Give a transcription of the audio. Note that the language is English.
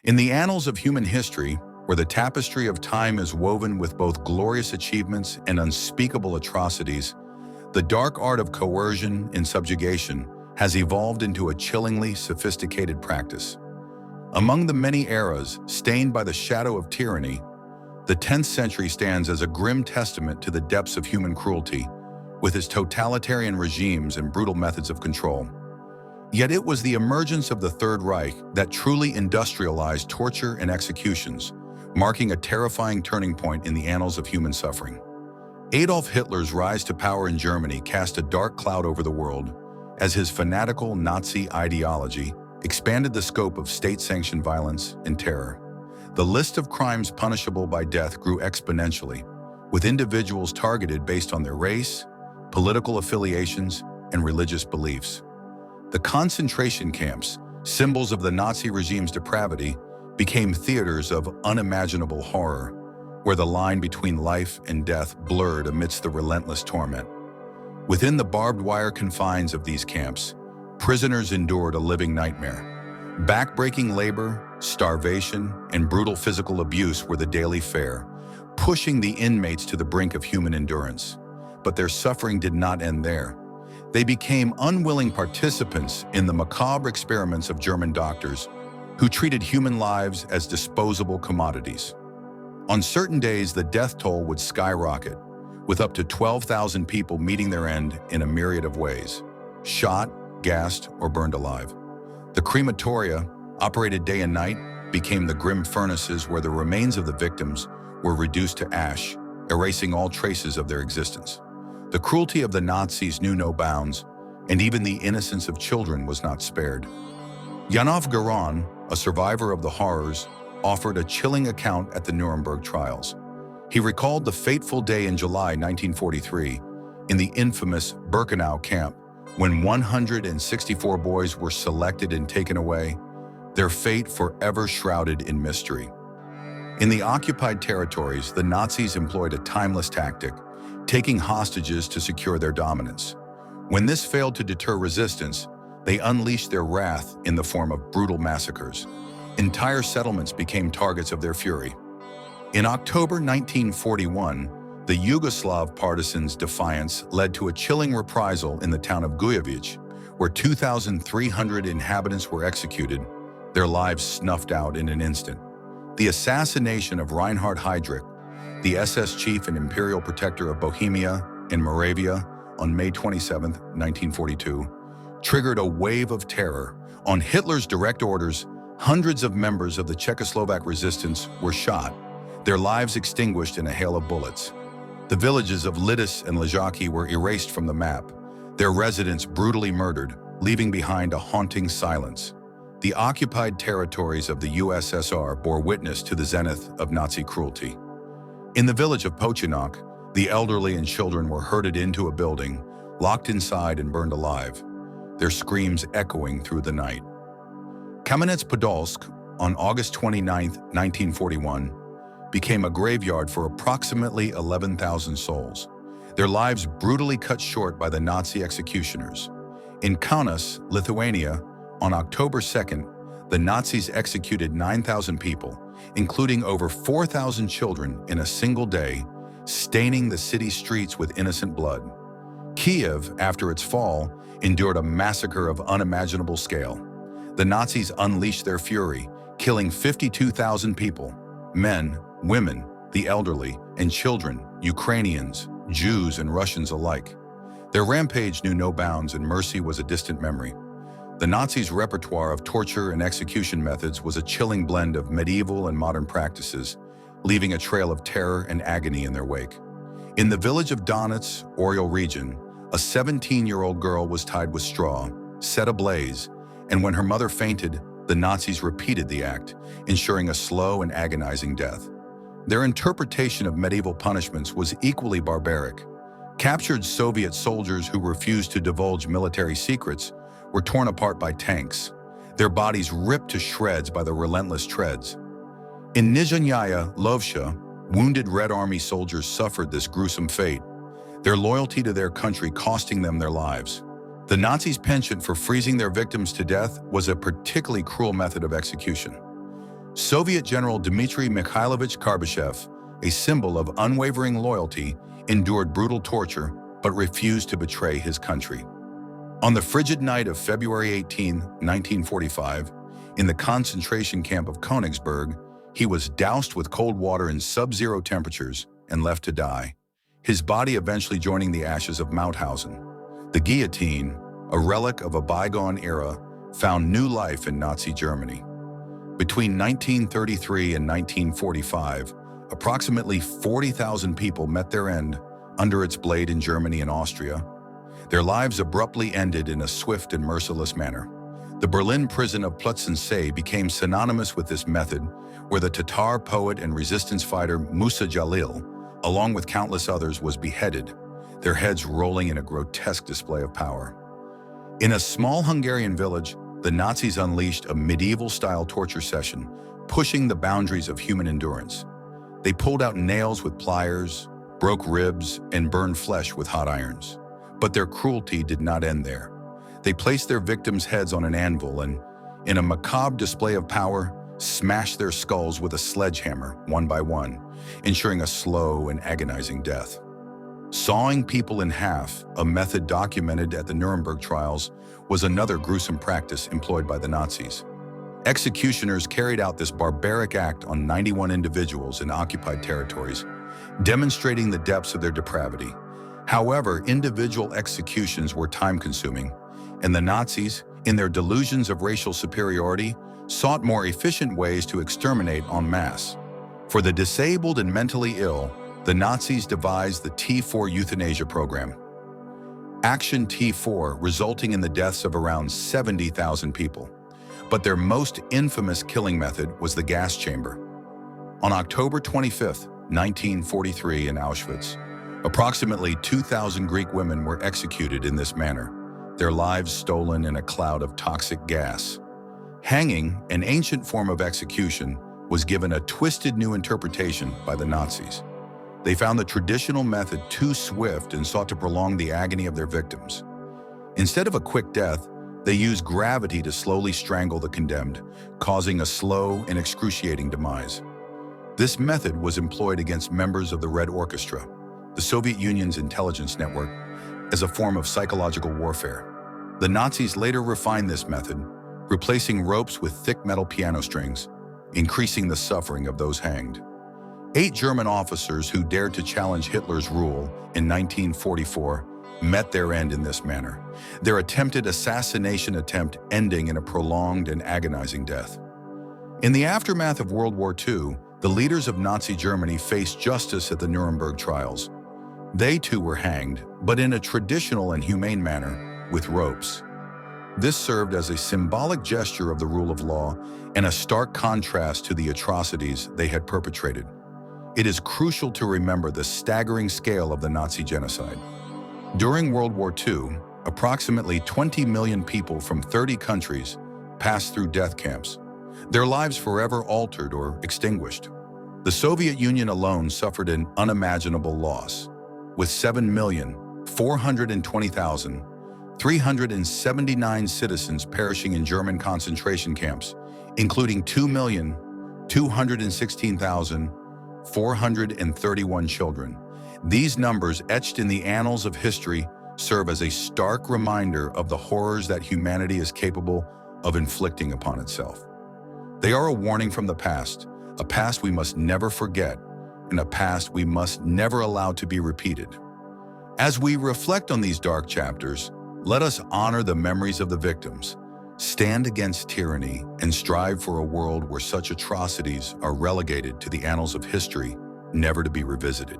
In the annals of human history, where the tapestry of time is woven with both glorious achievements and unspeakable atrocities, the dark art of coercion and subjugation has evolved into a chillingly sophisticated practice. Among the many eras stained by the shadow of tyranny, the 10th century stands as a grim testament to the depths of human cruelty, with its totalitarian regimes and brutal methods of control. Yet it was the emergence of the Third Reich that truly industrialized torture and executions, marking a terrifying turning point in the annals of human suffering. Adolf Hitler's rise to power in Germany cast a dark cloud over the world, as his fanatical Nazi ideology expanded the scope of state-sanctioned violence and terror. The list of crimes punishable by death grew exponentially, with individuals targeted based on their race, political affiliations, and religious beliefs. The concentration camps, symbols of the Nazi regime's depravity, became theaters of unimaginable horror, where the line between life and death blurred amidst the relentless torment. Within the barbed wire confines of these camps, prisoners endured a living nightmare. Back-breaking labor, starvation, and brutal physical abuse were the daily fare, pushing the inmates to the brink of human endurance. But their suffering did not end there. They became unwilling participants in the macabre experiments of German doctors who treated human lives as disposable commodities. On certain days, the death toll would skyrocket, with up to 12,000 people meeting their end in a myriad of ways: shot, gassed, or burned alive. The crematoria, operated day and night, became the grim furnaces where the remains of the victims were reduced to ash, erasing all traces of their existence. The cruelty of the Nazis knew no bounds, and even the innocence of children was not spared. Janov Garon, a survivor of the horrors, offered a chilling account at the Nuremberg trials. He recalled the fateful day in July 1943 in the infamous Birkenau camp when 164 boys were selected and taken away, their fate forever shrouded in mystery. In the occupied territories, the Nazis employed a timeless tactic, taking hostages to secure their dominance. When this failed to deter resistance, they unleashed their wrath in the form of brutal massacres. Entire settlements became targets of their fury. In October 1941, the Yugoslav partisans' defiance led to a chilling reprisal in the town of Gujevic, where 2,300 inhabitants were executed, their lives snuffed out in an instant. The assassination of Reinhard Heydrich, the SS chief and imperial protector of Bohemia and Moravia, on May 27, 1942, triggered a wave of terror. On Hitler's direct orders, hundreds of members of the Czechoslovak resistance were shot, their lives extinguished in a hail of bullets. The villages of Lidice and Ležáky were erased from the map, their residents brutally murdered, leaving behind a haunting silence. The occupied territories of the USSR bore witness to the zenith of Nazi cruelty. In the village of Pochinok, the elderly and children were herded into a building, locked inside and burned alive, their screams echoing through the night. Kamenets-Podolsk, on August 29, 1941, became a graveyard for approximately 11,000 souls, their lives brutally cut short by the Nazi executioners. In Kaunas, Lithuania, on October 2nd, the Nazis executed 9,000 people, including over 4,000 children in a single day, staining the city's streets with innocent blood. Kiev, after its fall, endured a massacre of unimaginable scale. The Nazis unleashed their fury, killing 52,000 people, men, women, the elderly, and children, Ukrainians, Jews, and Russians alike. Their rampage knew no bounds, and mercy was a distant memory. The Nazis' repertoire of torture and execution methods was a chilling blend of medieval and modern practices, leaving a trail of terror and agony in their wake. In the village of Donets, Oriol region, a 17-year-old girl was tied with straw, set ablaze, and when her mother fainted, the Nazis repeated the act, ensuring a slow and agonizing death. Their interpretation of medieval punishments was equally barbaric. Captured Soviet soldiers who refused to divulge military secrets were torn apart by tanks, their bodies ripped to shreds by the relentless treads. In Nizhnyaya Lovcha, wounded Red Army soldiers suffered this gruesome fate, their loyalty to their country costing them their lives. The Nazis' penchant for freezing their victims to death was a particularly cruel method of execution. Soviet General Dmitry Mikhailovich Karbyshev, a symbol of unwavering loyalty, endured brutal torture but refused to betray his country. On the frigid night of February 18, 1945, in the concentration camp of Königsberg, he was doused with cold water in sub-zero temperatures and left to die, his body eventually joining the ashes of Mauthausen. The guillotine, a relic of a bygone era, found new life in Nazi Germany. Between 1933 and 1945, approximately 40,000 people met their end under its blade in Germany and Austria. Their lives abruptly ended in a swift and merciless manner. The Berlin prison of Plötzensee became synonymous with this method, where the Tatar poet and resistance fighter Musa Jalil, along with countless others, was beheaded, their heads rolling in a grotesque display of power. In a small Hungarian village, the Nazis unleashed a medieval-style torture session, pushing the boundaries of human endurance. They pulled out nails with pliers, broke ribs, and burned flesh with hot irons. But their cruelty did not end there. They placed their victims' heads on an anvil and, in a macabre display of power, smashed their skulls with a sledgehammer, one by one, ensuring a slow and agonizing death. Sawing people in half, a method documented at the Nuremberg trials, was another gruesome practice employed by the Nazis. Executioners carried out this barbaric act on 91 individuals in occupied territories, demonstrating the depths of their depravity. However, individual executions were time-consuming, and the Nazis, in their delusions of racial superiority, sought more efficient ways to exterminate en masse. For the disabled and mentally ill, the Nazis devised the T4 euthanasia program. Action T4, resulting in the deaths of around 70,000 people. But their most infamous killing method was the gas chamber. On October 25, 1943, in Auschwitz, approximately 2,000 Greek women were executed in this manner, their lives stolen in a cloud of toxic gas. Hanging, an ancient form of execution, was given a twisted new interpretation by the Nazis. They found the traditional method too swift and sought to prolong the agony of their victims. Instead of a quick death, they used gravity to slowly strangle the condemned, causing a slow and excruciating demise. This method was employed against members of the Red Orchestra, the Soviet Union's intelligence network, as a form of psychological warfare. The Nazis later refined this method, replacing ropes with thick metal piano strings, increasing the suffering of those hanged. 8 German officers who dared to challenge Hitler's rule in 1944 met their end in this manner, their attempted assassination attempt ending in a prolonged and agonizing death. In the aftermath of World War II, the leaders of Nazi Germany faced justice at the Nuremberg trials. They too were hanged, but in a traditional and humane manner, with ropes. This served as a symbolic gesture of the rule of law and a stark contrast to the atrocities they had perpetrated. It is crucial to remember the staggering scale of the Nazi genocide. During World War II, approximately 20 million people from 30 countries passed through death camps, their lives forever altered or extinguished. The Soviet Union alone suffered an unimaginable loss, with 7,420,379 citizens perishing in German concentration camps, including 2,216,431 children. These numbers, etched in the annals of history, serve as a stark reminder of the horrors that humanity is capable of inflicting upon itself. They are a warning from the past, a past we must never forget, and a past we must never allow to be repeated. As we reflect on these dark chapters, let us honor the memories of the victims, stand against tyranny, and strive for a world where such atrocities are relegated to the annals of history, never to be revisited.